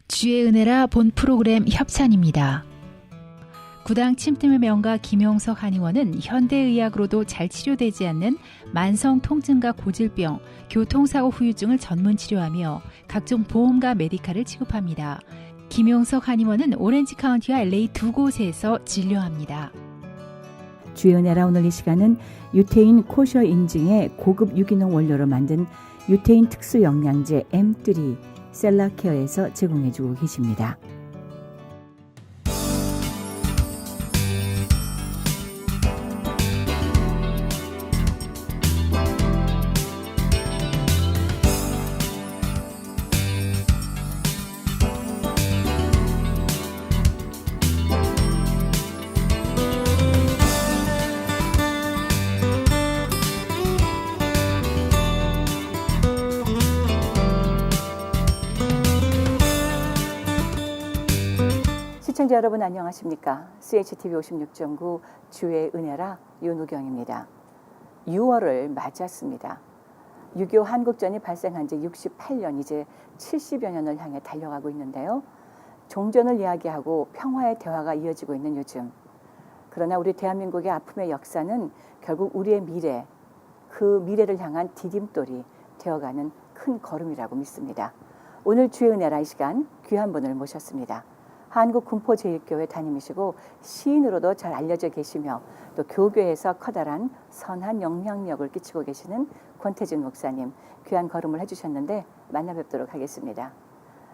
주의 은혜라 본 프로그램 협찬입니다. 구당 침팀의 명가 김용석 한의원은 현대의학으로도 잘 치료되지 않는 만성 통증과 고질병, 교통사고 후유증을 전문 치료하며 각종 보험과 메디칼을 취급합니다. 김용석 한의원은 오렌지 카운티와 LA 두 곳에서 진료합니다. 주의 은혜라 오늘 이 시간은 유태인 코셔 인증의 고급 유기농 원료로 만든 유태인 특수 영양제 M3 셀라케어에서 제공해주고 계십니다. 시청자 여러분 안녕하십니까? CHTV 56.9 주의 은혜라 윤우경입니다. 6월을 맞이했습니다. 6.25 한국전이 발생한 지 68년, 이제 70여 년을 향해 달려가고 있는데요. 종전을 이야기하고 평화의 대화가 이어지고 있는 요즘. 그러나 우리 대한민국의 아픔의 역사는 결국 우리의 미래, 그 미래를 향한 디딤돌이 되어가는 큰 걸음이라고 믿습니다. 오늘 주의 은혜라 이 시간 귀한 분을 모셨습니다. 한국군포제일교회 담임이시고 시인으로도 잘 알려져 계시며 또 교교에서 커다란 선한 영향력을 끼치고 계시는 권태진 목사님, 귀한 걸음을 해주셨는데 만나 뵙도록 하겠습니다.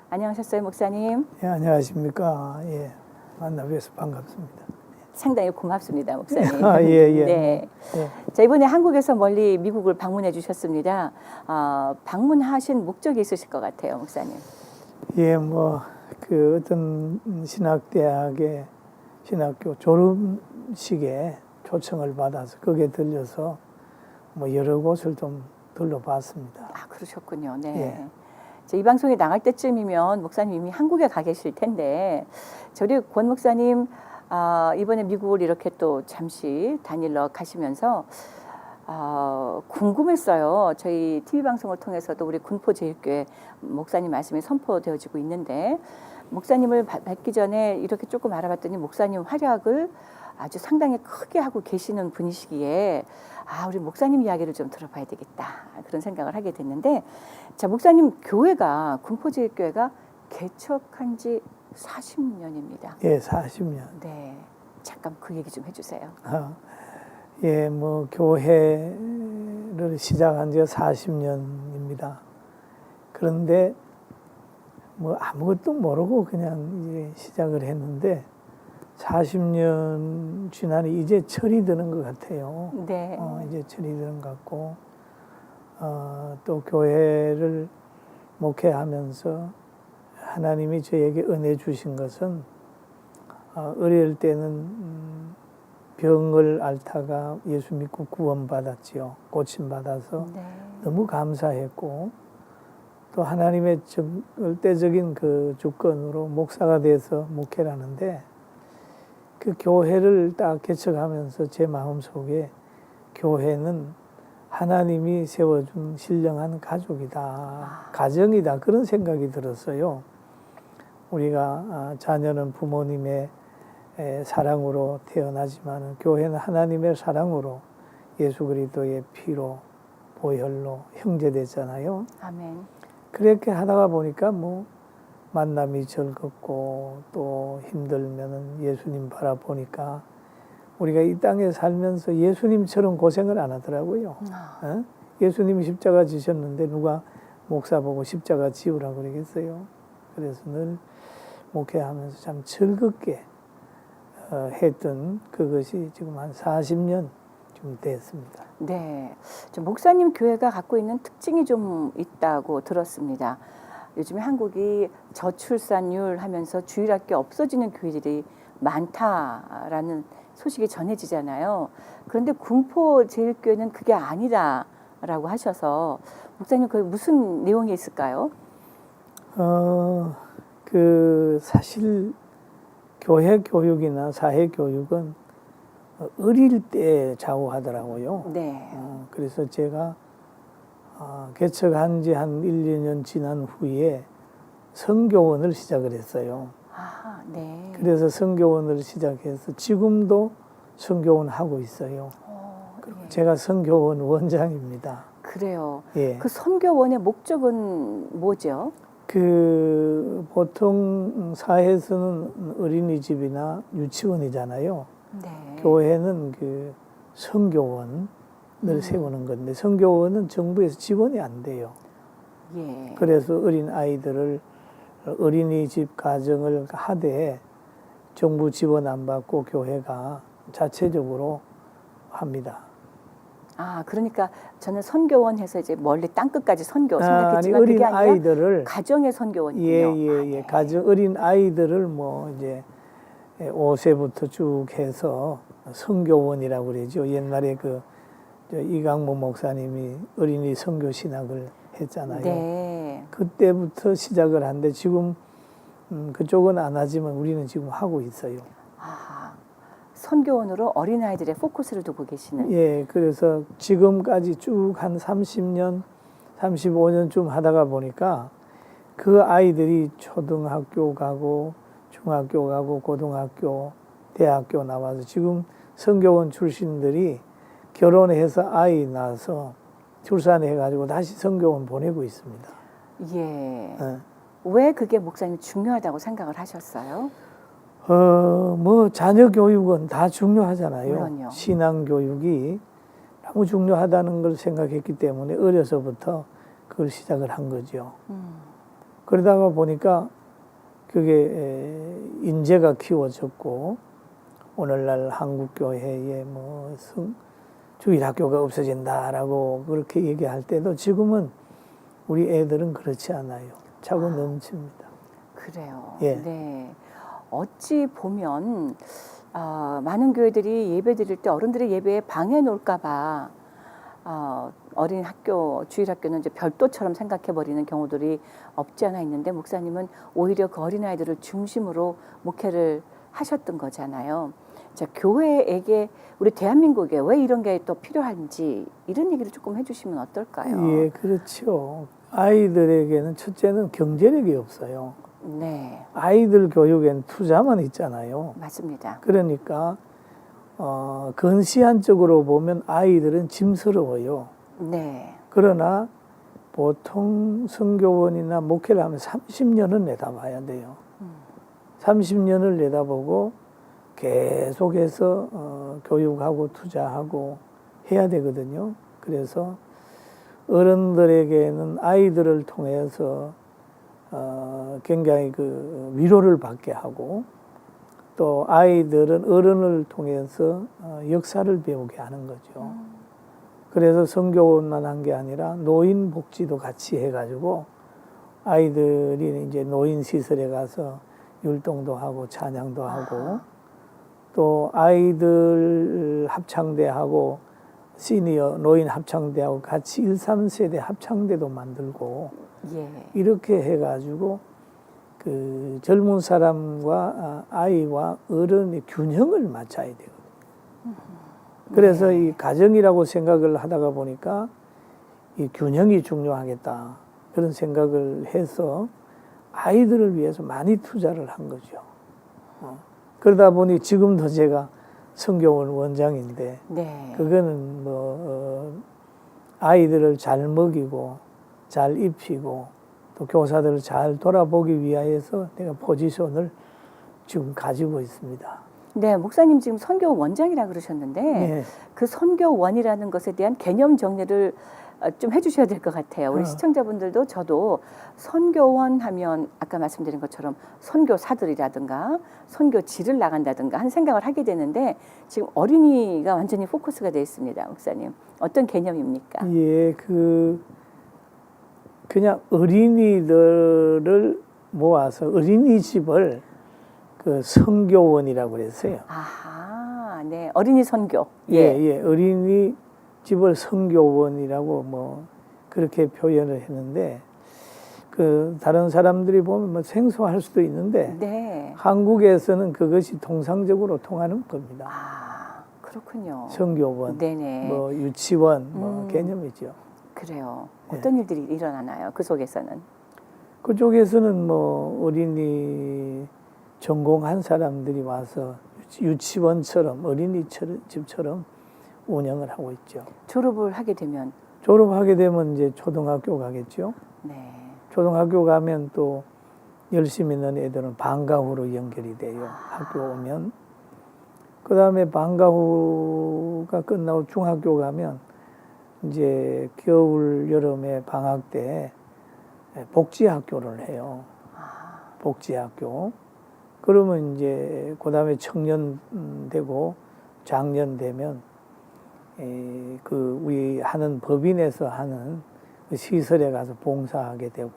안녕하셨어요, 목사님? 예, 안녕하십니까. 예, 만나 뵈서 반갑습니다. 상당히 고맙습니다, 목사님. 아, 예, 예. 네. 예. 자, 이번에 한국에서 멀리 미국을 방문해 주셨습니다. 방문하신 목적이 있으실 것 같아요, 목사님. 예, 그 어떤 신학대학의 신학교 졸업식에 초청을 받아서 거기에 들려서 여러 곳을 좀 둘러봤습니다. 아, 그러셨군요. 네. 예. 이 방송이 나갈 때쯤이면 목사님 이미 한국에 가 계실 텐데, 저희 권 목사님 이번에 미국을 이렇게 또 잠시 다니러 가시면서 궁금했어요. 저희 TV 방송을 통해서도 우리 군포제일교회 목사님 말씀이 선포되어지고 있는데, 목사님을 뵙기 전에 이렇게 조금 알아봤더니 목사님 활약을 아주 상당히 크게 하고 계시는 분이시기에 우리 목사님 이야기를 좀 들어봐야 되겠다, 그런 생각을 하게 됐는데, 자, 목사님 교회가 군포제일교회가 개척한 지 40년입니다. 예, 40년. 네, 잠깐 그 얘기 좀 해주세요. 예, 교회를 시작한 지가 40년입니다. 그런데 아무것도 모르고 그냥 이제 시작을 했는데 40년 지나니 이제 철이 드는 것 같아요. 네. 이제 철이 드는 것 같고, 또 교회를 목회하면서 하나님이 저에게 은혜 주신 것은 어릴 때는 병을 앓다가 예수 믿고 구원받았지요. 고침받아서 네. 너무 감사했고, 또 하나님의 절대적인 그 주권으로 목사가 돼서 목회를 하는데, 그 교회를 딱 개척하면서 제 마음속에 교회는 하나님이 세워준 신령한 가족이다, 가정이다, 그런 생각이 들었어요. 우리가 자녀는 부모님의 사랑으로 태어나지만 교회는 하나님의 사랑으로 예수 그리스도의 피로 보혈로 형제됐잖아요. 아멘. 그렇게 하다가 보니까 만남이 즐겁고 또 힘들면은 예수님 바라보니까 우리가 이 땅에 살면서 예수님처럼 고생을 안 하더라고요. 예수님이 십자가 지셨는데 누가 목사 보고 십자가 지우라고 그러겠어요. 그래서 늘 목회하면서 참 즐겁게 했던 그것이 지금 한 40년 좀 됐습니다. 네, 목사님 교회가 갖고 있는 특징이 좀 있다고 들었습니다. 요즘에 한국이 저출산율 하면서 주일학교 없어지는 교회들이 많다라는 소식이 전해지잖아요. 그런데 군포제일교회는 그게 아니다라고 하셔서 목사님 그 무슨 내용이 있을까요? 사실 교회 교육이나 사회 교육은 어릴 때 좌우하더라고요. 네. 그래서 제가 개척한 지 한 1, 2년 지난 후에 선교원을 시작을 했어요. 아, 네. 그래서 선교원을 시작해서 지금도 선교원 하고 있어요. 예. 제가 선교원 원장입니다. 그래요. 예. 그 선교원의 목적은 뭐죠? 그 보통 사회에서는 어린이집이나 유치원이잖아요. 네. 교회는 그 선교원을 세우는 건데 선교원은 정부에서 지원이 안 돼요. 예. 그래서 어린 아이들을 어린이집 가정을 하되 정부 지원 안 받고 교회가 자체적으로 합니다. 아, 그러니까 저는 선교원 해서 이제 멀리 땅끝까지 선교 아니 생각했지만 어린 그게 아니라 아이들을 가정의 선교원이군요. 예예예 가정 어린 아이들을 뭐 이제 5세부터 쭉 해서 선교원이라고 그러죠. 옛날에 그 이강모 목사님이 어린이 선교 신학을 했잖아요. 네. 그때부터 시작을 한데 지금 그쪽은 안 하지만 우리는 지금 하고 있어요. 아, 선교원으로 어린아이들의 포커스를 두고 계시는. 예, 그래서 지금까지 쭉 한 30년, 35년쯤 하다가 보니까 그 아이들이 초등학교 가고 중학교 가고 고등학교, 대학교 나와서 지금 선교원 출신들이 결혼해서 아이 낳아서 출산해가지고 다시 선교원 보내고 있습니다. 예. 예. 왜 그게 목사님 중요하다고 생각을 하셨어요? 뭐 자녀 교육은 다 중요하잖아요. 물론요. 신앙 교육이 너무 중요하다는 걸 생각했기 때문에 어려서부터 그걸 시작을 한 거죠. 그러다가 보니까 그게 인재가 키워졌고 오늘날 한국 교회에 뭐 주일학교가 없어진다라고 그렇게 얘기할 때도 지금은 우리 애들은 그렇지 않아요. 차고 넘칩니다. 그래요. 예. 네. 어찌 보면 많은 교회들이 예배 드릴 때 어른들의 예배에 방해 놓을까봐 어린 학교, 주일학교는 이제 별도처럼 생각해 버리는 경우들이 없지 않아 있는데 목사님은 오히려 그 어린아이들을 중심으로 목회를 하셨던 거잖아요. 자, 교회에게 우리 대한민국에 왜 이런 게 또 필요한지 이런 얘기를 조금 해주시면 어떨까요? 예, 그렇죠. 아이들에게는 첫째는 경제력이 없어요. 네, 아이들 교육엔 투자만 있잖아요. 맞습니다. 그러니까 근시안적으로 보면 아이들은 짐스러워요. 네, 그러나 보통 선교원이나 목회를 하면 30년은 내다봐야 돼요. 30년을 내다보고 계속해서 교육하고 투자하고 해야 되거든요. 그래서 어른들에게는 아이들을 통해서 굉장히 그 위로를 받게 하고 또 아이들은 어른을 통해서 역사를 배우게 하는 거죠. 그래서 선교원만 한 게 아니라 노인 복지도 같이 해가지고 아이들이 이제 노인 시설에 가서 율동도 하고 찬양도 하고 또 아이들 합창대하고 시니어 노인 합창대하고 같이 1, 3세대 합창대도 만들고 예, 이렇게 해가지고 그 젊은 사람과 아이와 어른의 균형을 맞춰야 되거든요. 그래서 이 가정이라고 생각을 하다가 보니까 이 균형이 중요하겠다 그런 생각을 해서 아이들을 위해서 많이 투자를 한 거죠. 그러다 보니 지금도 제가 선교원 원장인데 네, 그거는 뭐 아이들을 잘 먹이고 잘 입히고 또 교사들을 잘 돌아보기 위하여서 내가 포지션을 지금 가지고 있습니다. 네, 목사님 지금 선교 원장이라 그러셨는데 네. 그 선교원이라는 것에 대한 개념 정리를 좀 해주셔야 될 것 같아요. 우리 시청자분들도 저도 선교원 하면 아까 말씀드린 것처럼 선교사들이라든가 선교지를 나간다든가 한 생각을 하게 되는데 지금 어린이가 완전히 포커스가 되어 있습니다. 목사님 어떤 개념입니까? 예, 그냥 어린이들을 모아서 어린이집을 그 선교원이라고 그랬어요. 아하, 네, 어린이 선교. 예, 어린이집을 선교원이라고 뭐 그렇게 표현을 했는데 그 다른 사람들이 보면 뭐 생소할 수도 있는데 네. 한국에서는 그것이 통상적으로 통하는 겁니다. 아, 그렇군요. 선교원, 네네. 뭐 유치원 뭐 개념이죠. 그래요. 예. 어떤 일들이 일어나나요? 그 속에서는? 그쪽에서는 뭐 어린이 전공한 사람들이 와서 유치원처럼 어린이집처럼 운영을 하고 있죠. 졸업을 하게 되면 졸업하게 되면 이제 초등학교 가겠죠. 네. 초등학교 가면 또 열심히 있는 애들은 방과 후로 연결이 돼요. 학교 오면. 그 다음에 방과 후가 끝나고 중학교 가면 이제 겨울, 여름에 방학 때 복지학교를 해요. 복지학교. 그러면 이제 그 다음에 청년 되고 장년 되면 그 우리 하는 법인에서 하는 그 시설에 가서 봉사하게 되고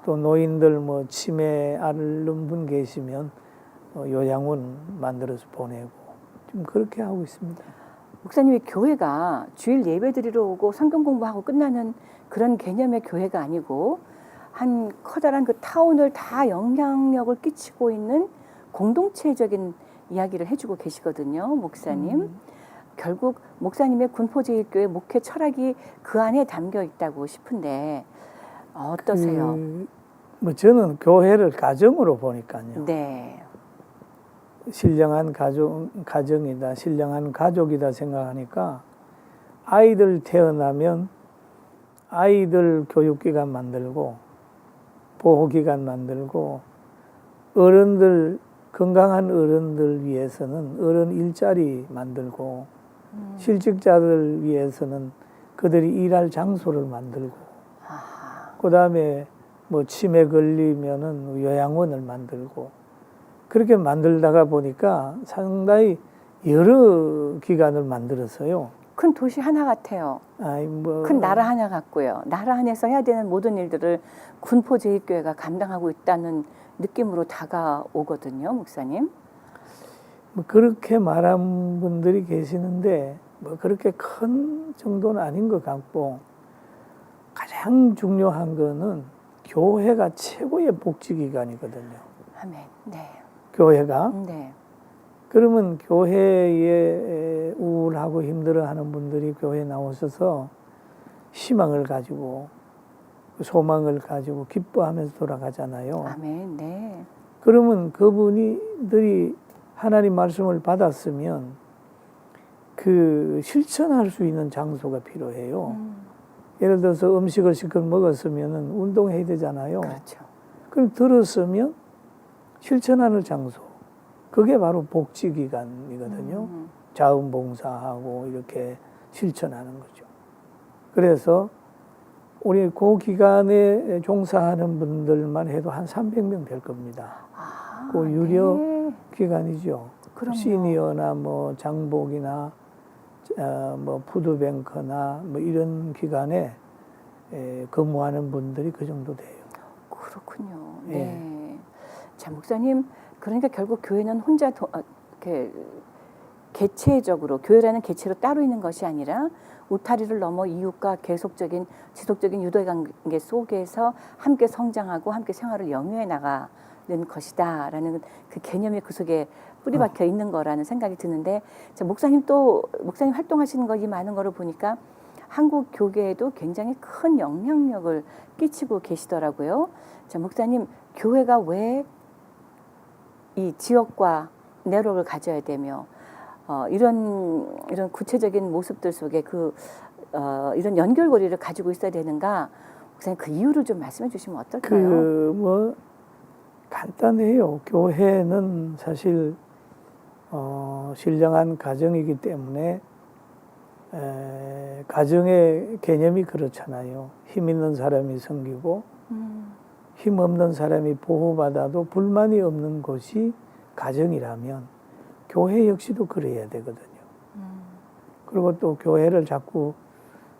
또 노인들 뭐 치매 앓는 분 계시면 요양원 만들어서 보내고 좀 그렇게 하고 있습니다. 목사님이 교회가 주일 예배 드리러 오고 성경 공부하고 끝나는 그런 개념의 교회가 아니고 한 커다란 그 타운을 다 영향력을 끼치고 있는 공동체적인 이야기를 해주고 계시거든요, 목사님. 결국 목사님의 군포제일교회 목회 철학이 그 안에 담겨 있다고 싶은데 어떠세요? 뭐 저는 교회를 가정으로 보니까요. 네. 신령한 가정이다, 신령한 가족이다 생각하니까 아이들 태어나면 아이들 교육기관 만들고 보호기관 만들고 어른들 건강한 어른들 위해서는 어른 일자리 만들고 실직자들 위해서는 그들이 일할 장소를 만들고 그 다음에 뭐 치매 걸리면은 요양원을 만들고 그렇게 만들다가 보니까 상당히 여러 기관을 만들어서요. 큰 도시 하나 같아요. 큰 나라 하나 같고요. 나라 안에서 해야 되는 모든 일들을 군포제일교회가 감당하고 있다는 느낌으로 다가오거든요, 목사님. 뭐 그렇게 말한 분들이 계시는데 뭐 그렇게 큰 정도는 아닌 것 같고 가장 중요한 거는 교회가 최고의 복지기관이거든요. 아멘. 네. 교회가. 네. 그러면 교회에 우울하고 힘들어하는 분들이 교회에 나오셔서 희망을 가지고 소망을 가지고 기뻐하면서 돌아가잖아요. 아멘. 네. 그러면 그분들이 하나님 말씀을 받았으면 그 실천할 수 있는 장소가 필요해요. 예를 들어서 음식을 실컷 먹었으면 운동해야 되잖아요. 그렇죠. 그럼 들었으면 실천하는 장소. 그게 바로 복지기관이거든요. 자원봉사하고 이렇게 실천하는 거죠. 그래서 우리 그 기관에 종사하는 분들만 해도 한 300명 될 겁니다. 그 유료 네. 기관이죠. 그럼요. 시니어나 뭐 장복이나 뭐 푸드뱅크나 뭐 이런 기관에 근무하는 분들이 그 정도 돼요. 그렇군요. 예. 네. 자, 목사님, 그러니까 결국 교회는 혼자 이렇게 개체적으로 교회라는 개체로 따로 있는 것이 아니라 울타리를 넘어 이웃과 계속적인 지속적인 유대 관계 속에서 함께 성장하고 함께 생활을 영위해 나가는 것이다라는 그 개념이 그 속에 뿌리박혀 있는 거라는 생각이 드는데, 자, 목사님 활동하시는 거 이 많은 거를 보니까 한국 교계에도 굉장히 큰 영향력을 끼치고 계시더라고요. 자, 목사님, 교회가 왜 이 지역과 내로를 가져야 되며 이런 구체적인 모습들 속에 이런 연결고리를 가지고 있어야 되는가? 목사님 그 이유를 좀 말씀해 주시면 어떨까요? 뭐 간단해요. 교회는 사실 신령한 가정이기 때문에 가정의 개념이 그렇잖아요. 힘 있는 사람이 섬기고 힘 없는 사람이 보호받아도 불만이 없는 곳이 가정이라면 교회 역시도 그래야 되거든요. 그리고 또 교회를 자꾸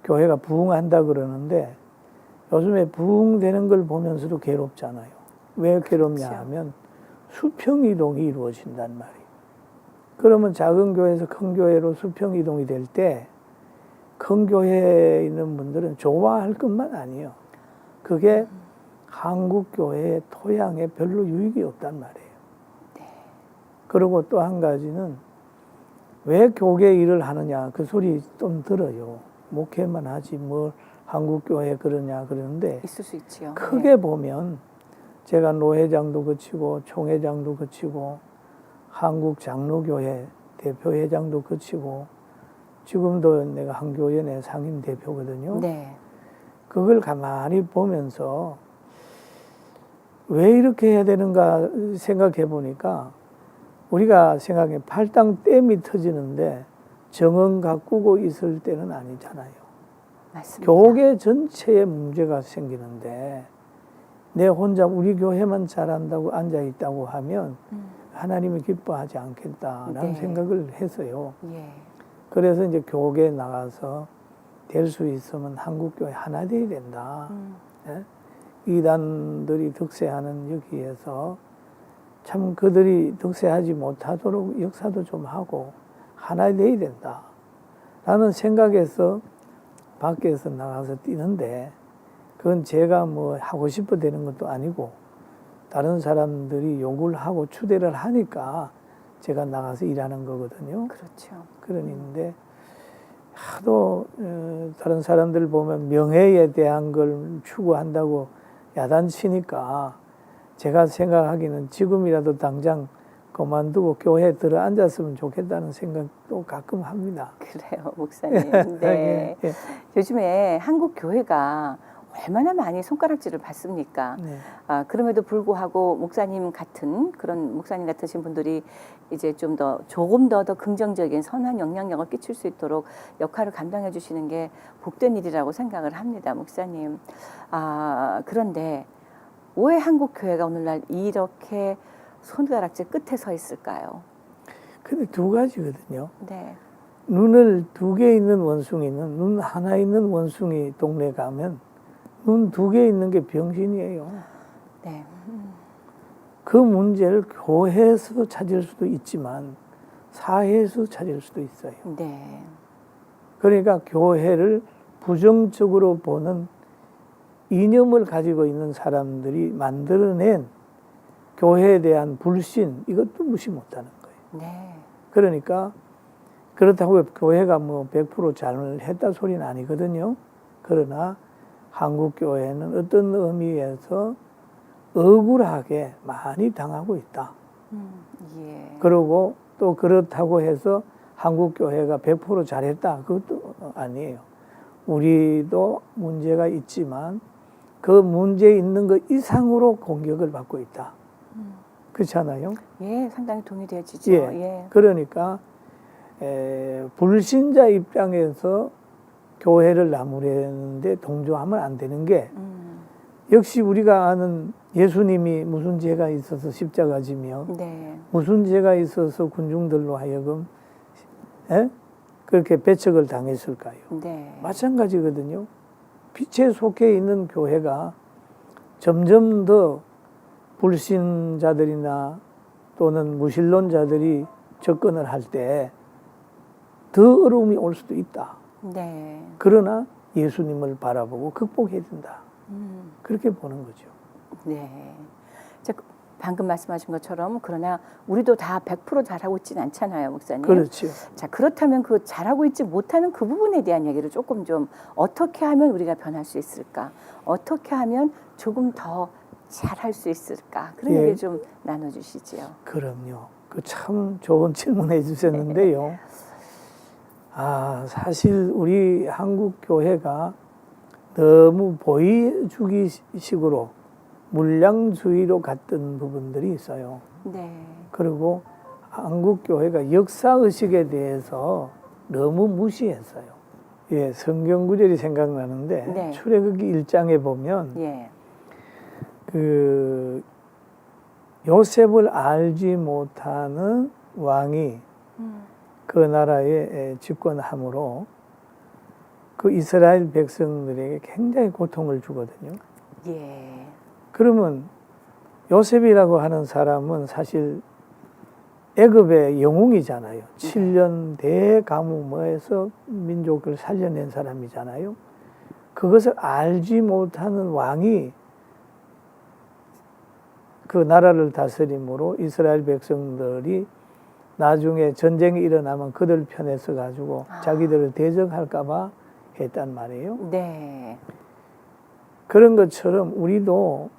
교회가 부흥한다 그러는데 요즘에 부흥되는 걸 보면서도 괴롭잖아요. 왜 괴롭냐 하면 수평이동이 이루어진단 말이에요. 그러면 작은 교회에서 큰 교회로 수평이동이 될 때 큰 교회에 있는 분들은 좋아할 것만 아니에요. 그게 한국 교회의 토양에 별로 유익이 없단 말이에요. 네. 그리고 또 한 가지는 왜 교계 일을 하느냐 그 소리 좀 들어요. 목회만 하지 뭘 한국교회 그러냐 그러는데 있을 수 있지요. 크게 보면 제가 노회장도 거치고 총회장도 거치고 한국장로교회 대표회장도 거치고 지금도 내가 한교연의 상임 대표거든요. 네. 그걸 가만히 보면서 왜 이렇게 해야 되는가 생각해 보니까 우리가 생각해 팔당 댐이 터지는데 정원 가꾸고 있을 때는 아니잖아요. 맞습니다. 교계 전체에 문제가 생기는데 내 혼자 우리 교회만 잘한다고 앉아 있다고 하면 하나님이 기뻐하지 않겠다라는 네. 생각을 해서요. 예. 그래서 이제 교계에 나가서 될 수 있으면 한국교회 하나 되어야 된다. 예? 이단들이 득세하는 여기에서 참 그들이 득세하지 못하도록 역사도 좀 하고 하나 되어야 된다. 라는 생각에서 밖에서 나가서 뛰는데 그건 제가 뭐 하고 싶어 되는 것도 아니고 다른 사람들이 요구를 하고 추대를 하니까 제가 나가서 일하는 거거든요. 그렇죠. 그러는데 하도 다른 사람들 보면 명예에 대한 걸 추구한다고 야단치니까 제가 생각하기는 지금이라도 당장 그만두고 교회에 들어 앉았으면 좋겠다는 생각도 가끔 합니다. 그래요, 목사님. 네. 예, 예. 요즘에 한국 교회가 얼마나 많이 손가락질을 받습니까? 네. 그럼에도 불구하고 목사님 같은 그런 목사님 같으신 분들이 이제 좀 더 조금 더 긍정적인 선한 영향력을 끼칠 수 있도록 역할을 감당해 주시는 게 복된 일이라고 생각을 합니다, 목사님. 그런데 왜 한국 교회가 오늘날 이렇게 손가락질 끝에 서 있을까요? 근데 두 가지거든요. 네. 눈을 두 개 있는 원숭이는 눈 하나 있는 원숭이 동네 가면 눈 두 개 있는 게 병신이에요. 네. 그 문제를 교회에서 찾을 수도 있지만 사회에서 찾을 수도 있어요. 네. 그러니까 교회를 부정적으로 보는 이념을 가지고 있는 사람들이 만들어낸 교회에 대한 불신, 이것도 무시 못하는 거예요. 네. 그러니까 그렇다고 교회가 뭐 100% 잘못했다 소리는 아니거든요. 그러나 한국 교회는 어떤 의미에서 억울하게 많이 당하고 있다. 예. 그리고 또 그렇다고 해서 한국 교회가 100% 잘했다. 그것도 아니에요. 우리도 문제가 있지만 그 문제 있는 것 이상으로 공격을 받고 있다. 그렇잖아요. 예, 상당히 동의되어지죠. 예. 예. 그러니까 불신자 입장에서 교회를 나무라는데 동조하면 안 되는 게 역시 우리가 아는 예수님이 무슨 죄가 있어서 십자가 지며 네. 무슨 죄가 있어서 군중들로 하여금 그렇게 배척을 당했을까요? 네. 마찬가지거든요. 빛에 속해 있는 교회가 점점 더 불신자들이나 또는 무신론자들이 접근을 할 때 더 어려움이 올 수도 있다. 네. 그러나 예수님을 바라보고 극복해야 된다. 그렇게 보는 거죠. 네. 자, 방금 말씀하신 것처럼 그러나 우리도 다 100% 잘하고 있지는 않잖아요, 목사님. 그렇죠. 자, 그렇다면 그 잘하고 있지 못하는 그 부분에 대한 얘기를 조금 좀 어떻게 하면 우리가 변할 수 있을까? 어떻게 하면 조금 더 잘할 수 있을까? 그런 예. 얘기를 좀 나눠주시지요. 그럼요. 그 참 좋은 질문해 주셨는데요. 사실 우리 한국 교회가 너무 보여주기식으로 물량주의로 갔던 부분들이 있어요. 네. 그리고 한국 교회가 역사의식에 대해서 너무 무시했어요. 예, 성경 구절이 생각나는데 네. 출애굽기 1장에 보면 예. 그 요셉을 알지 못하는 왕이 그 나라에 집권함으로 그 이스라엘 백성들에게 굉장히 고통을 주거든요. 예. 그러면 요셉이라고 하는 사람은 사실 애굽의 영웅이잖아요. 7년 대가뭄에서 민족을 살려낸 사람이잖아요. 그것을 알지 못하는 왕이 그 나라를 다스림으로 이스라엘 백성들이 나중에 전쟁이 일어나면 그들 편에 서가지고 자기들을 대적할까봐 했단 말이에요. 네. 그런 것처럼 우리도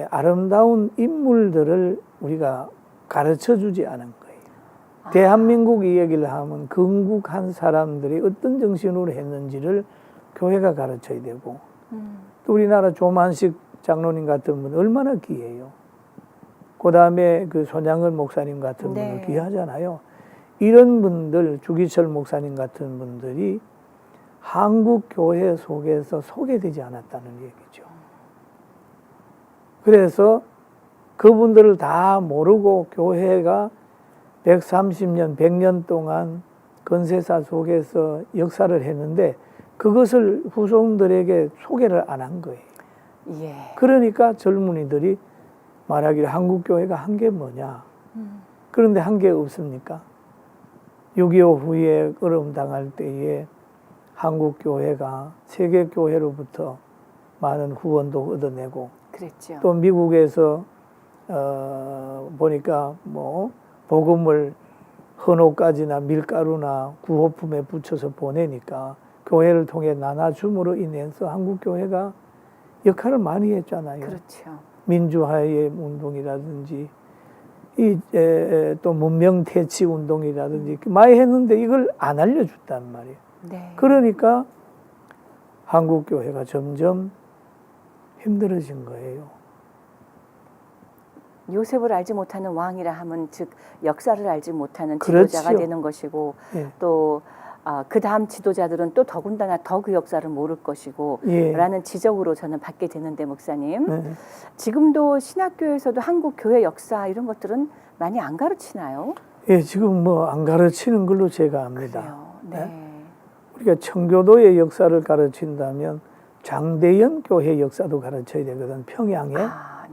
아름다운 인물들을 우리가 가르쳐 주지 않은 거예요. 대한민국 이야기를 하면 건국한 사람들이 어떤 정신으로 했는지를 교회가 가르쳐야 되고 또 우리나라 조만식 장로님 같은 분 얼마나 귀해요. 그 다음에 그 손양은 목사님 같은 네. 분을 귀하잖아요. 이런 분들, 주기철 목사님 같은 분들이 한국 교회 속에서 소개되지 않았다는 얘기죠. 그래서 그분들을 다 모르고 교회가 130년, 100년 동안 건세사 속에서 역사를 했는데 그것을 후손들에게 소개를 안 한 거예요. 예. 그러니까 젊은이들이 말하기를 한국 교회가 한 게 뭐냐. 그런데 한 게 없습니까? 6.25 후에 어려움 당할 때에 한국 교회가 세계 교회로부터 많은 후원도 얻어내고 그랬죠. 또 미국에서 보니까 뭐 복음을 헌옷가지나 밀가루나 구호품에 붙여서 보내니까 교회를 통해 나눠줌으로 인해서 한국 교회가 역할을 많이 했잖아요. 그렇죠. 민주화의 운동이라든지 또 문명 퇴치 운동이라든지 많이 했는데 이걸 안 알려줬단 말이에요. 네. 그러니까 한국 교회가 점점 힘들어진 거예요. 요셉을 알지 못하는 왕이라 하면 즉 역사를 알지 못하는 그렇지요. 지도자가 되는 것이고 예. 또 그 다음 지도자들은 또 더군다나 더 그 역사를 모를 것이고 예. 라는 지적으로 저는 받게 되는데 목사님 네. 지금도 신학교에서도 한국 교회 역사 이런 것들은 많이 안 가르치나요? 예, 지금 뭐 안 가르치는 걸로 제가 압니다. 그래요. 네. 우리가 청교도의 역사를 가르친다면 장대연 교회 역사도 가르쳐야 되거든, 평양에.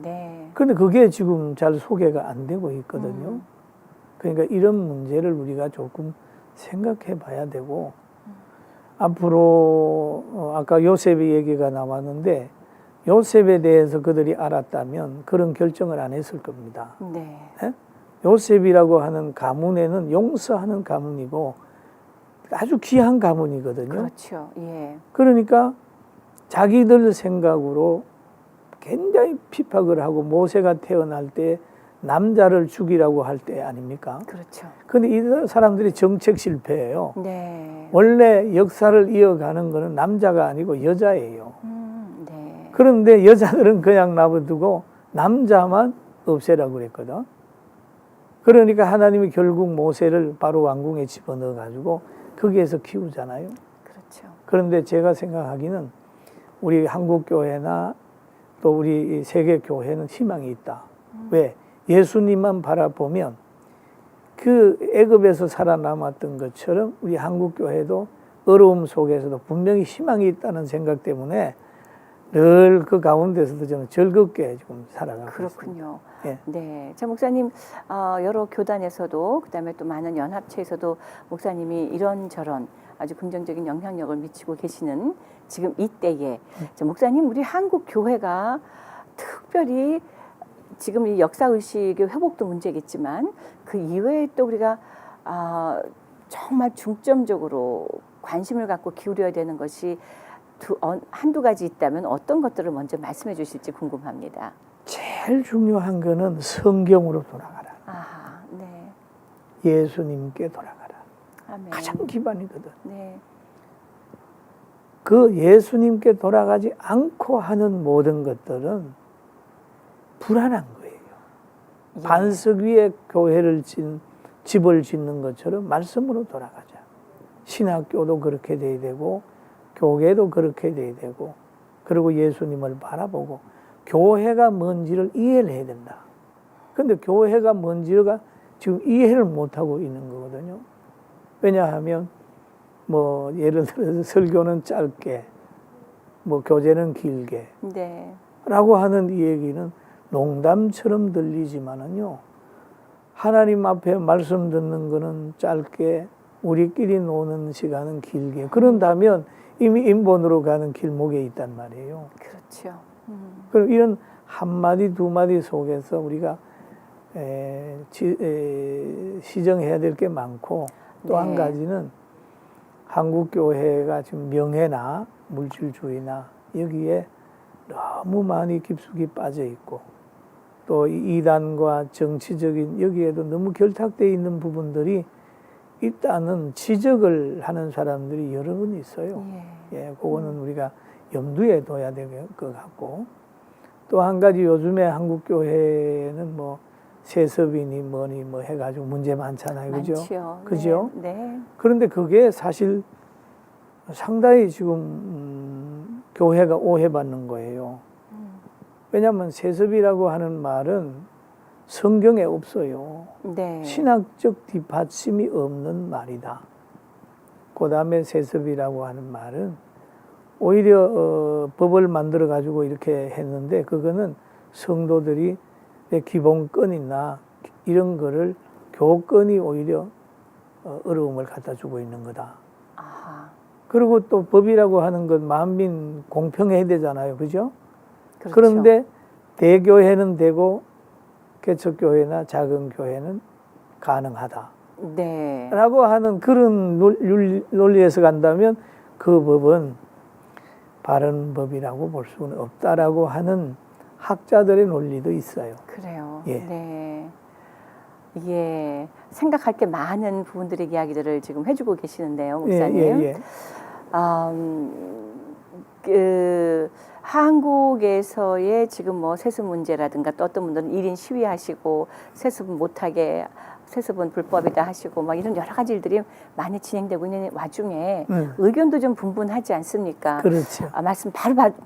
네. 그런데 그게 지금 잘 소개가 안 되고 있거든요. 그러니까 이런 문제를 우리가 조금 생각해 봐야 되고 앞으로 아까 요셉의 얘기가 나왔는데 요셉에 대해서 그들이 알았다면 그런 결정을 안 했을 겁니다. 네. 예? 요셉이라고 하는 가문에는 용서하는 가문이고 아주 귀한 가문이거든요. 그렇죠. 예. 그러니까 자기들 생각으로 굉장히 핍박을 하고 모세가 태어날 때 남자를 죽이라고 할 때 아닙니까? 그렇죠. 근데 이 사람들이 정책 실패예요. 네. 원래 역사를 이어가는 거는 남자가 아니고 여자예요. 네. 그런데 여자들은 그냥 놔두고 남자만 없애라고 그랬거든. 그러니까 하나님이 결국 모세를 바로 왕궁에 집어넣어 가지고 거기에서 키우잖아요. 그렇죠. 그런데 제가 생각하기는 우리 한국 교회나 또 우리 세계 교회는 희망이 있다. 왜? 예수님만 바라보면 그 애굽에서 살아남았던 것처럼 우리 한국 교회도 어려움 속에서도 분명히 희망이 있다는 생각 때문에 늘 그 가운데서도 저는 즐겁게 지금 살아가고 그렇군요. 있습니다. 예. 네. 자, 목사님, 여러 교단에서도, 그 다음에 또 많은 연합체에서도 목사님이 이런저런 아주 긍정적인 영향력을 미치고 계시는 지금 이때에, 자, 목사님, 우리 한국 교회가 특별히 지금 이 역사의식의 회복도 문제겠지만 그 이외에 또 우리가 정말 중점적으로 관심을 갖고 기울여야 되는 것이 한두 가지 있다면 어떤 것들을 먼저 말씀해 주실지 궁금합니다. 제일 중요한 거는 성경으로 돌아가라. 아, 네. 예수님께 돌아가라. 아멘. 가장 기반이거든. 네. 그 예수님께 돌아가지 않고 하는 모든 것들은 불안한 거예요. 예. 반석 위에 교회를 집을 짓는 것처럼 말씀으로 돌아가자. 신학교도 그렇게 돼야 되고 교계도 그렇게 돼야 되고 그리고 예수님을 바라보고 교회가 뭔지를 이해를 해야 된다. 그런데 교회가 뭔지가 지금 이해를 못하고 있는 거거든요. 왜냐하면 뭐 예를 들어서 설교는 짧게 뭐 교재는 길게 네. 라고 하는 이 얘기는 농담처럼 들리지만은요, 하나님 앞에 말씀 듣는 거는 짧게, 우리끼리 노는 시간은 길게. 그런다면 이미 인본으로 가는 길목에 있단 말이에요. 그렇죠. 그럼 이런 한마디, 두마디 속에서 우리가 시정해야 될 게 많고 또 한 네. 가지는 한국 교회가 지금 명예나 물질주의나 여기에 너무 많이 깊숙이 빠져 있고 또 이단과 정치적인 여기에도 너무 결탁되어 있는 부분들이 있다는 지적을 하는 사람들이 여러 분 있어요. 예, 그거는 우리가 염두에 둬야 될 것 같고 또 한 가지 요즘에 한국 교회는 뭐 세습이니 뭐니 뭐 해가지고 문제 많잖아요, 그죠? 많지요. 그죠? 네. 그런데 그게 사실 상당히 지금 교회가 오해받는 거예요. 왜냐하면 세습이라고 하는 말은 성경에 없어요. 네. 신학적 뒷받침이 없는 말이다. 그 다음에 세습이라고 하는 말은 오히려 법을 만들어 가지고 이렇게 했는데 그거는 성도들이 기본권이나 이런 거를 교권이 오히려 어려움을 갖다 주고 있는 거다. 아하. 그리고 또 법이라고 하는 건 만민 공평해야 되잖아요. 그죠? 그렇죠. 그런데 대교회는 되고 개척교회나 작은 교회는 가능하다. 네. 라고 하는 그런 논리에서 간다면 그 법은 바른 법이라고 볼 수는 없다라고 하는 학자들의 논리도 있어요. 그래요. 예. 네. 예. 생각할 게 많은 부분들의 이야기들을 지금 해주고 계시는데요, 목사님. 예. 한국에서의 지금 뭐 세습 문제라든가 또 어떤 분들은 1인 시위하시고 세습 못하게 세습은 불법이다 하시고 막 이런 여러 가지 일들이 많이 진행되고 있는 와중에 의견도 좀 분분하지 않습니까? 그렇죠.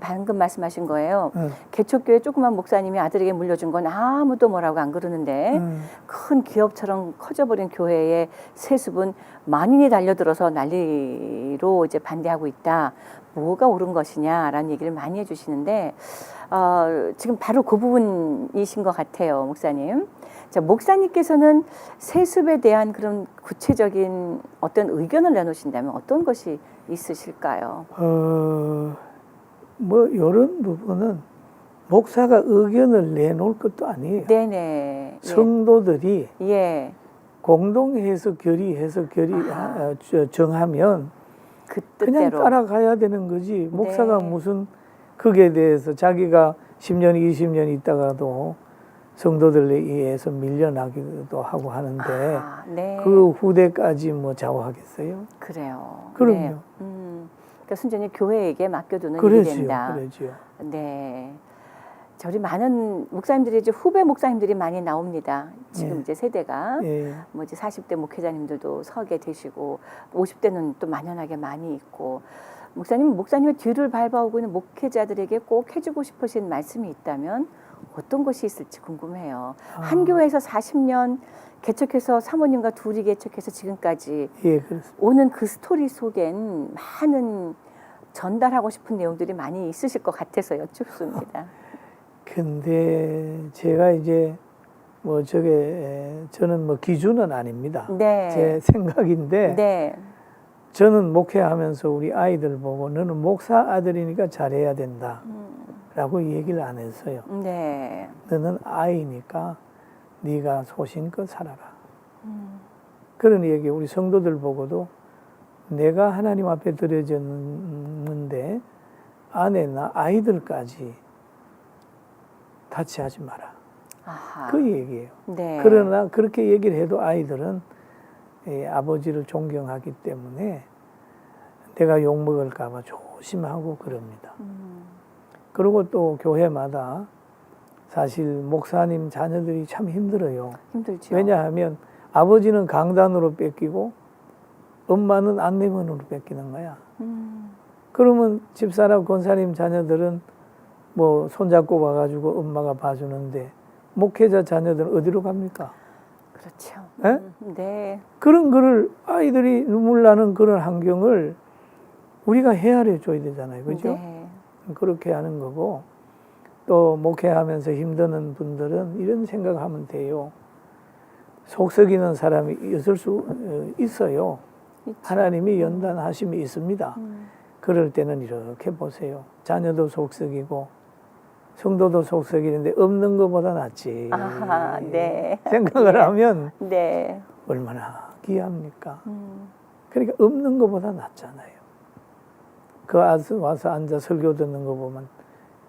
방금 말씀하신 거예요. 개척교회 조그만 목사님이 아들에게 물려준 건 아무도 뭐라고 안 그러는데 큰 기업처럼 커져버린 교회의 세습은 만인이 달려들어서 난리로 이제 반대하고 있다. 뭐가 옳은 것이냐라는 얘기를 많이 해주시는데 지금 바로 그 부분이신 것 같아요, 목사님. 자, 목사님께서는 세습에 대한 그런 구체적인 어떤 의견을 내놓으신다면 어떤 것이 있으실까요? 뭐 이런 부분은 목사가 의견을 내놓을 것도 아니에요. 네네. 성도들이 예. 공동해서 결의해서 정하면 그 그냥 뜻대로. 따라가야 되는 거지. 목사가 네. 무슨 그게 대해서 자기가 10년, 20년 있다가도 성도들에 의해서 밀려나기도 하고 하는데 네. 그 후대까지 뭐 좌우하겠어요? 그래요. 그럼요. 네. 그러니까 순전히 교회에게 맡겨두는 일이 그러지요. 된다. 그러지요. 네. 저희 많은 목사님들이 이제 후배 목사님들이 많이 나옵니다. 지금 예. 이제 세대가 예. 뭐 이제 40대 목회자님들도 서게 되시고 50대는 또 만연하게 많이 있고 목사님의 뒤를 밟아오고 있는 목회자들에게 꼭 해주고 싶으신 말씀이 있다면 어떤 것이 있을지 궁금해요. 한 교회에서 40년 개척해서 사모님과 둘이 개척해서 지금까지 예, 그렇습니다. 오는 그 스토리 속엔 많은 전달하고 싶은 내용들이 많이 있으실 것 같아서 여쭙습니다. 근데 제가 이제 뭐 저는 뭐 기준은 아닙니다. 네. 제 생각인데 네. 저는 목회하면서 우리 아이들 보고 너는 목사 아들이니까 잘해야 된다 라고 얘기를 안 했어요. 네. 너는 아이니까 네가 소신껏 살아라. 그런 얘기 우리 성도들 보고도 내가 하나님 앞에 드려졌는데 아내나 아이들까지 타치하지 마라. 아하. 그 얘기예요. 네. 그러나 그렇게 얘기를 해도 아이들은 아버지를 존경하기 때문에 내가 욕먹을까 봐 조심하고 그럽니다. 그리고 또 교회마다 사실 목사님 자녀들이 참 힘들어요. 힘들죠. 왜냐하면 아버지는 강단으로 뺏기고 엄마는 안내문으로 뺏기는 거야. 그러면 집사람 권사님 자녀들은 뭐 손잡고 와가지고 엄마가 봐주는데 목회자 자녀들은 어디로 갑니까? 그렇죠. 네? 네. 그런 거를 아이들이 눈물 나는 그런 환경을 우리가 헤아려 줘야 되잖아요. 그죠? 네. 그렇게 하는 거고 또 목회하면서 힘드는 분들은 이런 생각하면 돼요. 속 썩이는 사람이 있을 수 있어요. 있죠. 하나님이 연단하심이 있습니다. 그럴 때는 이렇게 보세요. 자녀도 속 썩이고 성도도 속 썩이는데 없는 것보다 낫지. 아하, 네. 생각을 예. 하면 네. 얼마나 귀합니까? 그러니까 없는 것보다 낫잖아요. 와서 앉아 설교 듣는 거 보면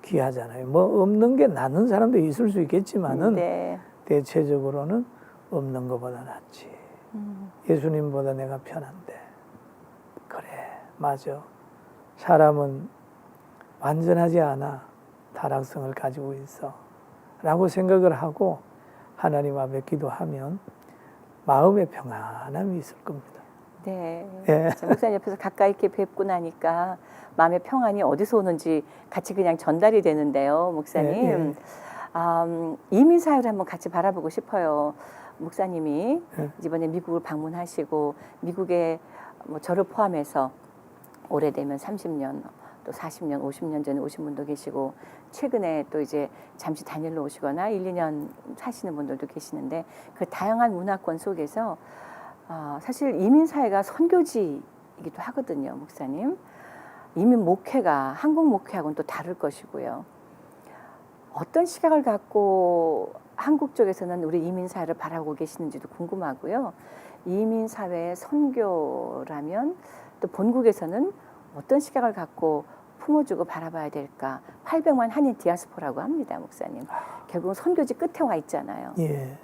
귀하잖아요. 뭐 없는 게 낫는 사람도 있을 수 있겠지만은 네. 대체적으로는 없는 것보다 낫지. 예수님보다 내가 편한데. 그래, 맞아. 사람은 완전하지 않아. 타락성을 가지고 있어. 라고 생각을 하고 하나님 앞에 기도하면 마음의 평안함이 있을 겁니다. 네. 예. 목사님 옆에서 가까이 이렇게 뵙고 나니까 마음의 평안이 어디서 오는지 같이 그냥 전달이 되는데요, 목사님. 예, 예. 이민 사회를 한번 같이 바라보고 싶어요. 목사님이 예. 이번에 미국을 방문하시고 미국에 뭐 저를 포함해서 오래되면 30년 또 40년, 50년 전에 오신 분도 계시고 최근에 또 이제 잠시 단일로 오시거나 1, 2년 사시는 분들도 계시는데 그 다양한 문화권 속에서 사실 이민 사회가 선교지이기도 하거든요, 목사님. 이민 목회가 한국 목회하고는 또 다를 것이고요. 어떤 시각을 갖고 한국 쪽에서는 우리 이민 사회를 바라보고 계시는지도 궁금하고요. 이민 사회의 선교라면 또 본국에서는 어떤 시각을 갖고 품어주고 바라봐야 될까? 800만 한인 디아스포라고 합니다, 목사님. 결국은 선교지 끝에 와 있잖아요. 예.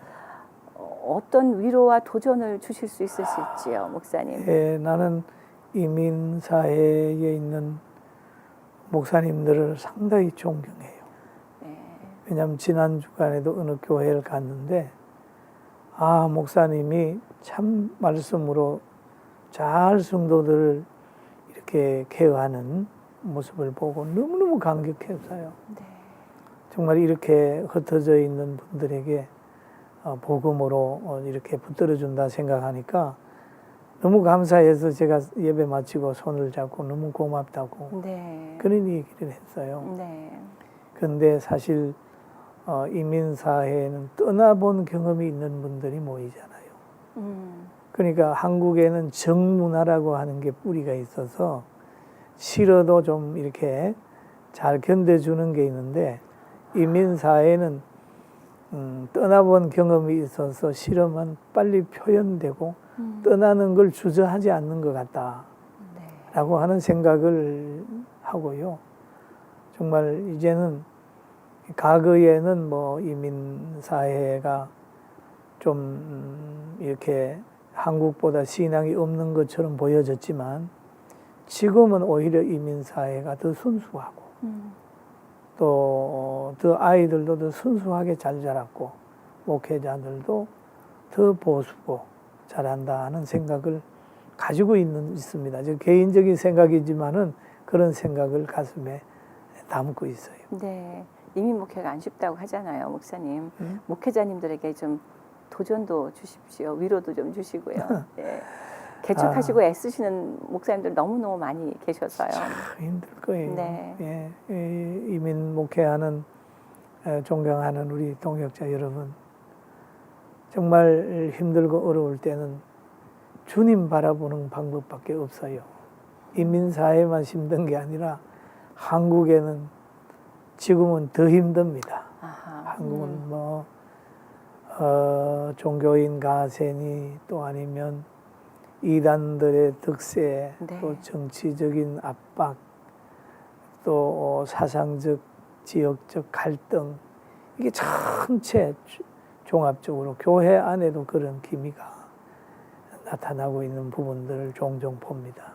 어떤 위로와 도전을 주실 수 있으실지요, 목사님? 예, 나는 이민 사회에 있는 목사님들을 상당히 존경해요. 네. 왜냐하면 지난 주간에도 어느 교회를 갔는데 목사님이 참 말씀으로 잘 성도들을 이렇게 케어하는 모습을 보고 너무너무 감격했어요. 네. 정말 이렇게 흩어져 있는 분들에게 복음으로 이렇게 붙들어준다 생각하니까 너무 감사해서 제가 예배 마치고 손을 잡고 너무 고맙다고 네. 그런 얘기를 했어요. 네. 그런데 사실 이민사회에는 떠나본 경험이 있는 분들이 모이잖아요. 그러니까 한국에는 정문화라고 하는 게 뿌리가 있어서 싫어도 좀 이렇게 잘 견뎌주는 게 있는데 이민사회는 떠나본 경험이 있어서 싫으면 빨리 표현되고 떠나는 걸 주저하지 않는 것 같다라고 하는 생각을 하고요. 정말 이제는 과거에는 뭐 이민사회가 좀 이렇게 한국보다 신앙이 없는 것처럼 보여졌지만 지금은 오히려 이민사회가 더 순수하고 또 더 아이들도 더 순수하게 잘 자랐고 목회자들도 더 보수고 잘한다 하는 생각을 가지고 있습니다. 저 개인적인 생각이지만은 그런 생각을 가슴에 담고 있어요. 네. 이민 목회가 안 쉽다고 하잖아요, 목사님. 목회자님들에게 좀 도전도 주십시오. 위로도 좀 주시고요. 네. 개척하시고 애쓰시는 목사님들 너무너무 많이 계셔서요. 참 힘들 거예요. 네. 예, 이민 목회하는 존경하는 우리 동역자 여러분, 정말 힘들고 어려울 때는 주님 바라보는 방법밖에 없어요. 이민사회만 힘든 게 아니라 한국에는 지금은 더 힘듭니다. 한국은 뭐 종교인 가세니 또 아니면 이단들의 득세, 네. 또 정치적인 압박, 또 사상적, 지역적 갈등, 이게 전체 종합적으로 교회 안에도 그런 기미가 나타나고 있는 부분들을 종종 봅니다.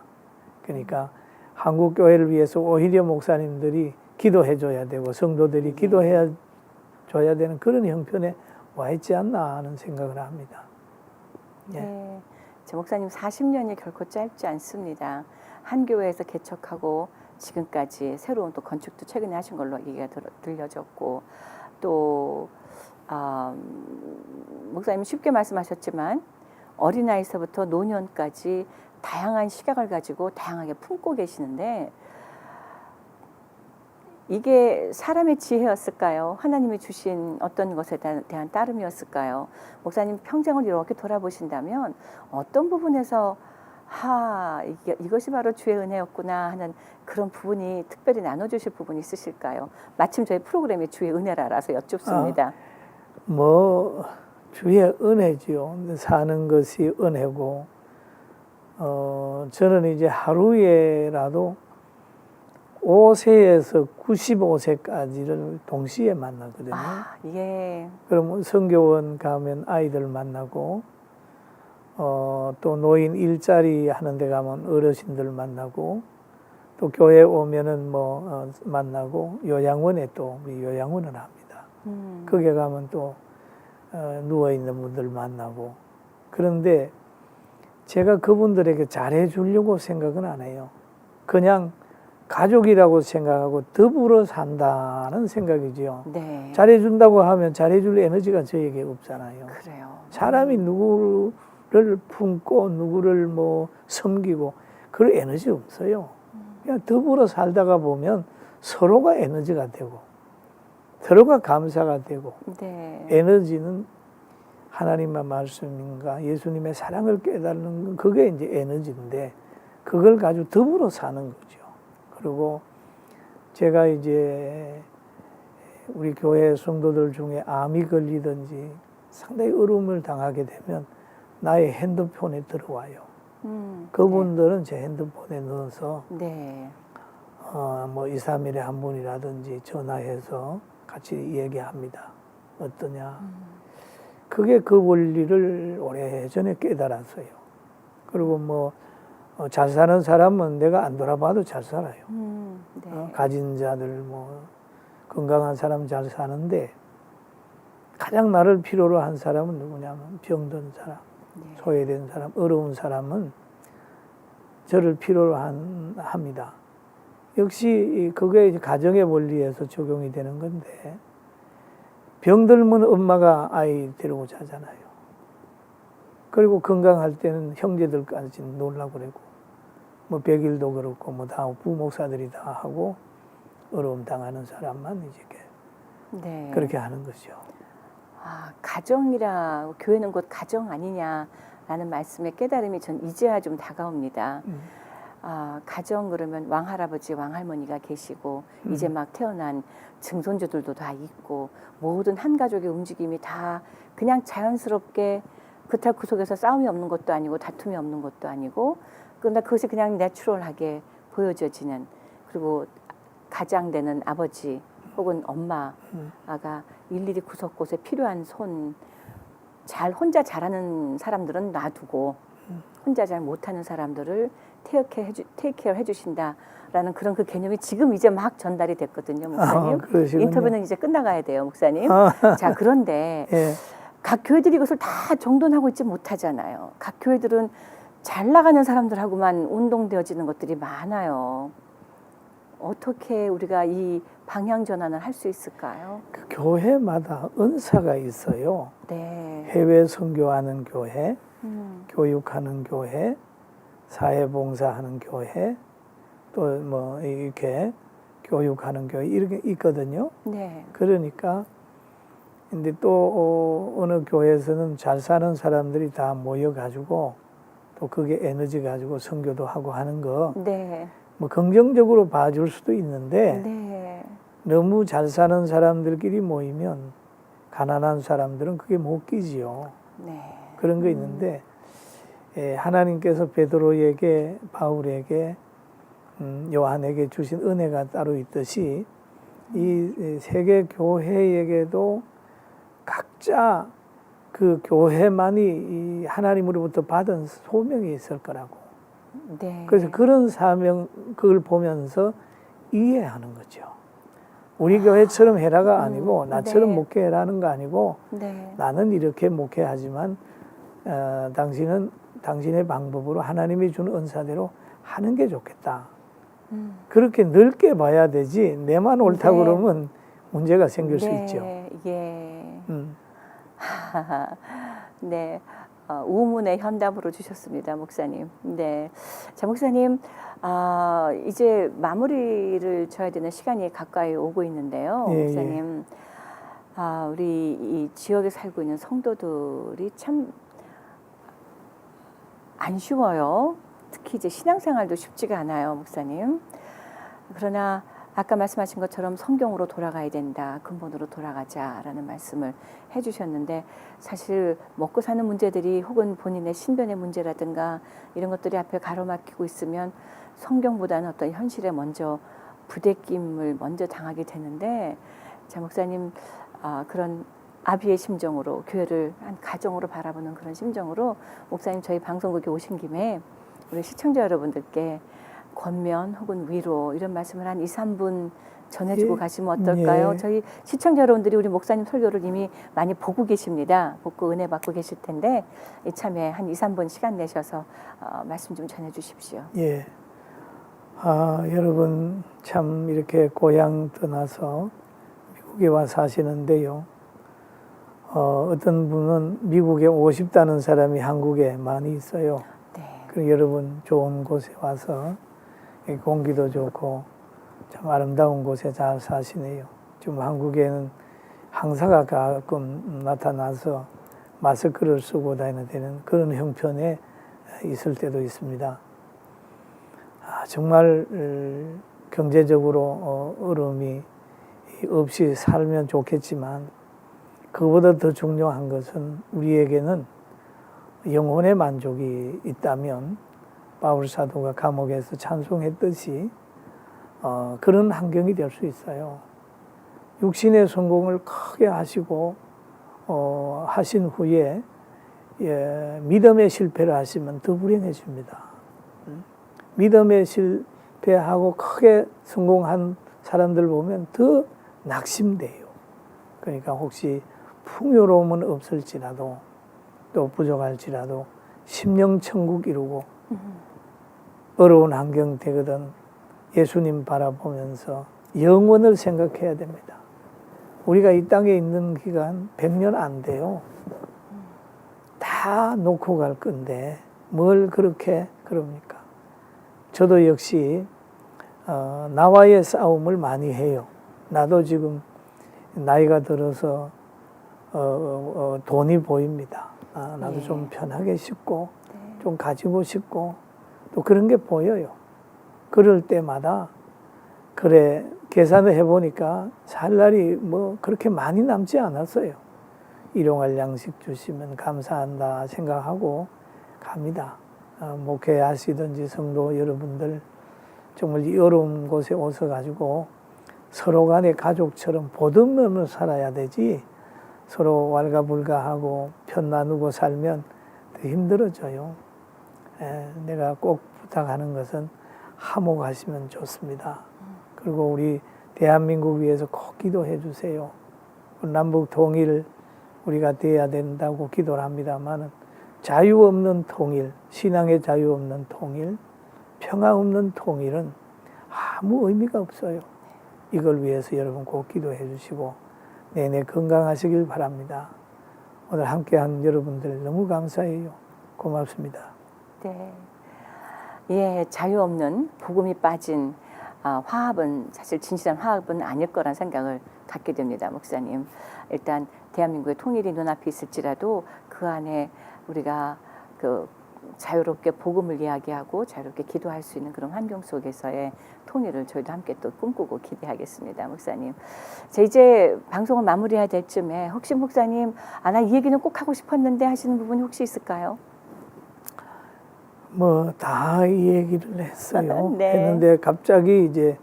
그러니까 한국 교회를 위해서 오히려 목사님들이 기도해 줘야 되고 성도들이 기도해 줘야 되는 그런 형편에 와 있지 않나 하는 생각을 합니다. 예. 네. 제 목사님 40년이 결코 짧지 않습니다. 한 교회에서 개척하고 지금까지 새로운 또 건축도 최근에 하신 걸로 얘기가 들려졌고 또 목사님이 쉽게 말씀하셨지만 어린아이서부터 노년까지 다양한 시각을 가지고 다양하게 품고 계시는데 이게 사람의 지혜였을까요? 하나님이 주신 어떤 것에 대한 따름이었을까요? 목사님 평생을 이렇게 돌아보신다면 어떤 부분에서 이것이 바로 주의 은혜였구나 하는 그런 부분이 특별히 나눠주실 부분이 있으실까요? 마침 저희 프로그램이 주의 은혜라서 여쭙습니다. 뭐 주의 은혜지요. 사는 것이 은혜고 저는 이제 하루에라도 5세에서 95세까지를 동시에 만나거든요. 아, 예. 그럼 성교원 가면 아이들 만나고, 또 노인 일자리 하는 데 가면 어르신들 만나고, 또 교회 오면은 만나고, 요양원에 또 우리 요양원을 합니다. 거기에 가면 또 누워있는 분들 만나고. 그런데 제가 그분들에게 잘해주려고 생각은 안 해요. 그냥 가족이라고 생각하고 더불어 산다는 생각이지요. 네. 잘해준다고 하면 잘해줄 에너지가 저에게 없잖아요. 그래요. 사람이 누구를 품고 누구를 섬기고 그럴 에너지 없어요. 그냥 더불어 살다가 보면 서로가 에너지가 되고 서로가 감사가 되고 네. 에너지는 하나님의 말씀인가 예수님의 사랑을 깨달는 건 그게 이제 에너지인데 그걸 가지고 더불어 사는 거죠. 그리고 제가 이제 우리 교회 성도들 중에 암이 걸리든지 상당히 어려움을 당하게 되면 나의 핸드폰에 들어와요. 그분들은 제 핸드폰에 넣어서 네. 2, 3일에 한 번이라든지 전화해서 같이 얘기합니다. 어떠냐. 그게 그 원리를 오래전에 깨달았어요. 그리고 잘 사는 사람은 내가 안 돌아봐도 잘 살아요. 네. 가진 자들 건강한 사람 잘 사는데 가장 나를 필요로 한 사람은 누구냐면 병든 사람, 네. 소외된 사람, 어려운 사람은 저를 필요로 합니다. 역시 그게 이제 가정의 원리에서 적용이 되는 건데 병들면 엄마가 아이 데리고 자잖아요. 그리고 건강할 때는 형제들까지 놀라고 그러고 100일도 그렇고 다 부목사들이 다 하고 어려움 당하는 사람만 이제 네. 그렇게 하는 거죠. 아, 가정이라 교회는 곧 가정 아니냐라는 말씀의 깨달음이 전 이제야 좀 다가옵니다. 아, 가정 그러면 왕할아버지, 왕할머니가 계시고 이제 막 태어난 증손주들도 다 있고 모든 한 가족의 움직임이 다 그냥 자연스럽게 그렇다고 그 속에서 싸움이 없는 것도 아니고 다툼이 없는 것도 아니고 그러나 그것이 그냥 내추럴하게 보여져지는 그리고 가장되는 아버지 혹은 엄마가 일일이 구석곳에 필요한 혼자 잘하는 사람들은 놔두고 혼자 잘 못하는 사람들을 테이크케어 해주신다라는 그런 그 개념이 지금 이제 막 전달이 됐거든요, 목사님. 인터뷰는 이제 끝나가야 돼요, 목사님. 자, 그런데 예. 각 교회들이 이것을 다 정돈하고 있지 못하잖아요. 각 교회들은 잘 나가는 사람들하고만 운동되어지는 것들이 많아요. 어떻게 우리가 이 방향 전환을 할 수 있을까요? 그 교회마다 은사가 있어요. 네. 해외 선교하는 교회, 교육하는 교회, 사회봉사하는 교회, 또 이렇게 교육하는 교회 이렇게 있거든요. 네. 그러니까 근데 또 어느 교회에서는 잘 사는 사람들이 다 모여가지고 또 그게 에너지 가지고 선교도 하고 하는 거 네. 긍정적으로 봐줄 수도 있는데 네. 너무 잘 사는 사람들끼리 모이면 가난한 사람들은 그게 못 끼지요. 네. 그런 거 있는데 하나님께서 베드로에게 바울에게 요한에게 주신 은혜가 따로 있듯이 이 세계 교회에게도 각자 그 교회만이 이 하나님으로부터 받은 소명이 있을 거라고. 네. 그래서 그런 사명 그걸 보면서 이해하는 거죠. 우리 교회처럼 해라가 아니고 나처럼 네. 목회해라는 거 아니고 네. 나는 이렇게 목회하지만 당신은 당신의 방법으로 하나님이 주는 은사대로 하는 게 좋겠다. 그렇게 넓게 봐야 되지 내만 옳다고 네. 그러면 문제가 생길 수 네. 있죠. 예. 네. 우문의 현답으로 주셨습니다, 목사님. 네. 자, 목사님, 이제 마무리를 져야 되는 시간이 가까이 오고 있는데요. 예, 목사님, 우리 이 지역에 살고 있는 성도들이 참 안 쉬워요. 특히 이제 신앙생활도 쉽지가 않아요, 목사님. 그러나 아까 말씀하신 것처럼 성경으로 돌아가야 된다, 근본으로 돌아가자라는 말씀을 해주셨는데 사실 먹고 사는 문제들이 혹은 본인의 신변의 문제라든가 이런 것들이 앞에 가로막히고 있으면 성경보다는 어떤 현실에 먼저 부대낌을 먼저 당하게 되는데 자 목사님 그런 아비의 심정으로 교회를 한 가정으로 바라보는 그런 심정으로 목사님 저희 방송국에 오신 김에 우리 시청자 여러분들께 권면 혹은 위로 이런 말씀을 한 2, 3분 전해주고 예. 가시면 어떨까요? 예. 저희 시청자 여러분들이 우리 목사님 설교를 이미 많이 보고 계십니다. 보고 은혜 받고 계실 텐데 이참에 한 2, 3분 시간 내셔서 말씀 좀 전해주십시오. 예. 여러분 참 이렇게 고향 떠나서 미국에 와 사시는데요. 어떤 분은 미국에 오고 싶다는 사람이 한국에 많이 있어요. 네. 그리고 여러분 좋은 곳에 와서 공기도 좋고 참 아름다운 곳에 잘 사시네요. 지금 한국에는 황사가 가끔 나타나서 마스크를 쓰고 다녀야 되는 그런 형편에 있을 때도 있습니다. 정말 경제적으로 어려움이 없이 살면 좋겠지만 그보다 더 중요한 것은 우리에게는 영혼의 만족이 있다면 바울 사도가 감옥에서 찬송했듯이 그런 환경이 될 수 있어요. 육신의 성공을 크게 하시고 하신 후에 믿음의 실패를 하시면 더 불행해집니다. 믿음의 실패하고 크게 성공한 사람들 보면 더 낙심돼요. 그러니까 혹시 풍요로움은 없을지라도 또 부족할지라도 심령천국 이루고 어려운 환경 되거든 예수님 바라보면서 영원을 생각해야 됩니다. 우리가 이 땅에 있는 기간 100년 안 돼요. 다 놓고 갈 건데 뭘 그렇게 그럽니까? 저도 역시 나와의 싸움을 많이 해요. 나도 지금 나이가 들어서 돈이 보입니다. 나도 좀 편하게 싶고 좀 가지고 싶고 또 그런 게 보여요. 그럴 때마다 그래 계산을 해보니까 살 날이 뭐 그렇게 많이 남지 않았어요. 일용할 양식 주시면 감사한다 생각하고 갑니다. 목회하시든지 성도 여러분들 정말 이 어려운 곳에 오셔가지고 서로 간에 가족처럼 보듬으며 살아야 되지 서로 왈가불가하고 편 나누고 살면 더 힘들어져요. 내가 꼭 부탁하는 것은 화목하시면 좋습니다. 그리고 우리 대한민국 위해서 꼭 기도해 주세요. 남북 통일 우리가 돼야 된다고 기도를 합니다만 자유 없는 통일, 신앙의 자유 없는 통일, 평화 없는 통일은 아무 의미가 없어요. 이걸 위해서 여러분 꼭 기도해 주시고 내내 건강하시길 바랍니다. 오늘 함께한 여러분들 너무 감사해요. 고맙습니다. 네. 예, 자유 없는 복음이 빠진 화합은 사실 진실한 화합은 아닐 거란 생각을 갖게 됩니다, 목사님. 일단 대한민국의 통일이 눈앞에 있을지라도 그 안에 우리가 그 자유롭게 복음을 이야기하고 자유롭게 기도할 수 있는 그런 환경 속에서의 통일을 저희도 함께 또 꿈꾸고 기대하겠습니다, 목사님. 자, 이제 방송을 마무리해야 될 쯤에 혹시 목사님 나 이 얘기는 꼭 하고 싶었는데 하시는 부분이 혹시 있을까요? 뭐 다 이 얘기를 했어요. 네. 했는데 갑자기 이제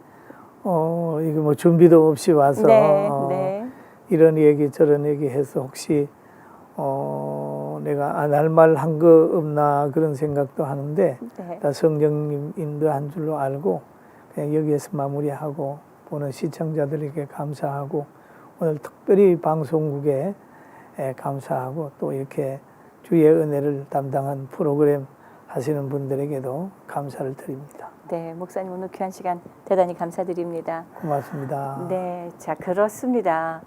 이거 뭐 준비도 없이 와서 네. 이런 얘기 저런 얘기 해서 혹시 내가 안 할 말 한 거 없나 그런 생각도 하는데 다 성령님 인도한 줄로 알고 그냥 여기에서 마무리하고 보는 시청자들에게 감사하고 오늘 특별히 방송국에 감사하고 또 이렇게 주의 은혜를 담당한 프로그램 하시는 분들에게도 감사를 드립니다. 네, 목사님 오늘 귀한 시간 대단히 감사드립니다. 고맙습니다. 네, 자 그렇습니다.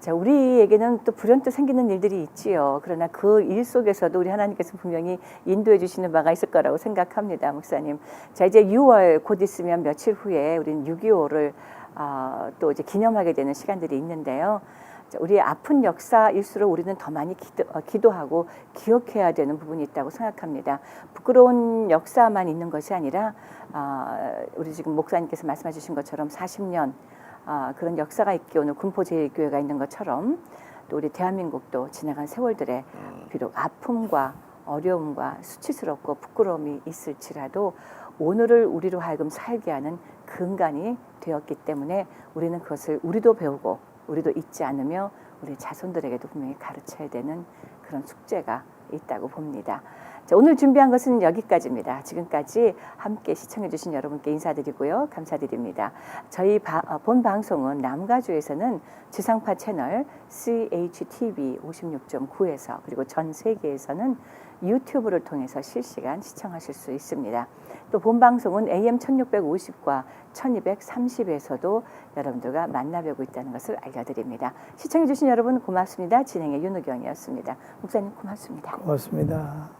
자, 우리에게는 또 불현듯 생기는 일들이 있지요. 그러나 그 일 속에서도 우리 하나님께서 분명히 인도해 주시는 바가 있을 거라고 생각합니다, 목사님. 자, 이제 6월 곧 있으면 며칠 후에 우리는 6.25를 또 이제 기념하게 되는 시간들이 있는데요. 우리의 아픈 역사일수록 우리는 더 많이 기도하고 기억해야 되는 부분이 있다고 생각합니다. 부끄러운 역사만 있는 것이 아니라 우리 지금 목사님께서 말씀해 주신 것처럼 40년 그런 역사가 있기에 오늘 군포제일교회가 있는 것처럼 또 우리 대한민국도 지나간 세월들에 비록 아픔과 어려움과 수치스럽고 부끄러움이 있을지라도 오늘을 우리로 하여금 살게 하는 근간이 되었기 때문에 우리는 그것을 우리도 배우고 우리도 잊지 않으며 우리 자손들에게도 분명히 가르쳐야 되는 그런 숙제가 있다고 봅니다. 자, 오늘 준비한 것은 여기까지입니다. 지금까지 함께 시청해 주신 여러분께 인사드리고요. 감사드립니다. 저희 본 방송은 남가주에서는 지상파 채널 CHTV 56.9에서 그리고 전 세계에서는 유튜브를 통해서 실시간 시청하실 수 있습니다. 또 본 방송은 AM 1650과 1230에서도 여러분들과 만나뵈고 있다는 것을 알려드립니다. 시청해 주신 여러분 고맙습니다. 진행의 윤우경이었습니다. 목사님 고맙습니다. 고맙습니다.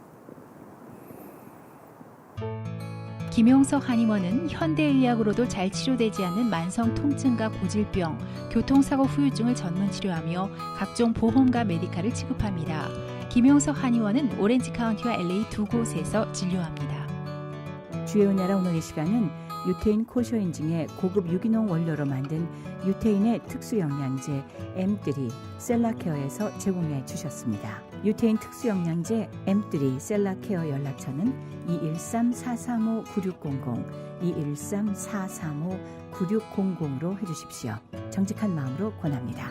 김용석 한의원은 현대의학으로도 잘 치료되지 않는 만성 통증과 고질병, 교통사고 후유증을 전문 치료하며 각종 보험과 메디칼을 지급합니다. 김용석 한의원은 오렌지 카운티와 LA 두 곳에서 진료합니다. 주의 은혜라 오늘 이 시간은 유태인 코쇼인 중에 고급 유기농 원료로 만든 유태인의 특수 영양제 M3 셀라케어에서 제공해 주셨습니다. 유태인 특수 영양제 M3 셀라케어 연락처는 213-435-9600, 213-435-9600로 해주십시오. 정직한 마음으로 권합니다.